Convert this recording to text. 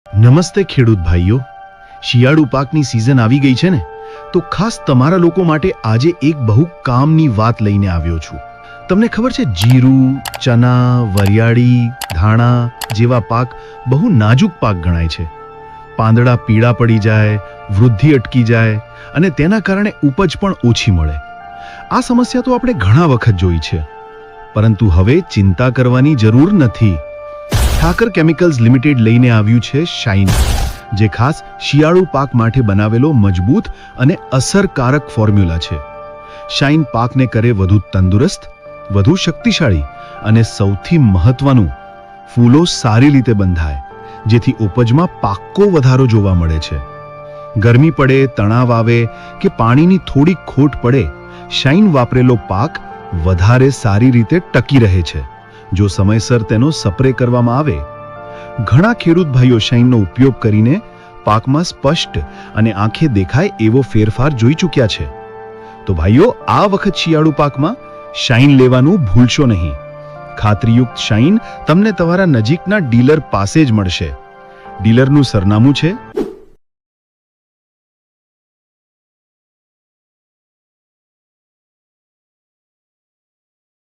નમસ્તે ખેડૂત ભાઈઓ, શિયાળુ પાકની સિઝન આવી ગઈ છે ને, તો ખાસ તમારા લોકો માટે આજે એક બહુ કામની વાત લઈને આવ્યો છું. તમને ખબર છે, જીરું, ચના, વરિયાળી, ધાણા જેવા પાક બહુ નાજુક પાક ગણાય છે. પાંદડા પીળા પડી જાય, વૃદ્ધિ અટકી જાય અને તેના કારણે ઉપજ પણ ઓછી મળે. આ સમસ્યા તો આપણે ઘણા વખત જોઈ છે, પરંતુ હવે ચિંતા કરવાની જરૂર નથી. ઠાકર કેમિકલ્સ લિમિટેડ લઈને આવ્યું છે શાઇન, જે ખાસ શિયાળુ પાક માટે બનાવેલો મજબૂત અને અસરકારક ફોર્મ્યુલા છે. શાઇન પાકને કરે વધુ તંદુરસ્ત, વધુ શક્તિશાળી અને સૌથી મહત્વનું, ફૂલો સારી રીતે બંધાય, જેથી ઉપજમાં પાક્કો વધારો જોવા મળે છે. ગરમી પડે, તણાવ આવે કે પાણીની થોડી ખોટ પડે, શાઇન વાપરેલો પાક વધારે સારી રીતે ટકી રહે છે, જો સમયસર તેનો સ્પ્રે કરવામાં આવે. ઘણા ખેડૂત ભાઈઓ શાઇનનો ઉપયોગ કરીને પાકમાં સ્પષ્ટ અને આંખે દેખાય એવો ફેરફાર જોઈ ચૂક્યા છે. તો ભાઈઓ, આ વખત શિયાળુ પાકમાં શાઇન લેવાનું ભૂલશો નહીં. ખાતરીયુક્ત શાઇન તમને તમારા નજીકના ડીલર પાસે જ મળશે. ડીલરનું સરનામું છે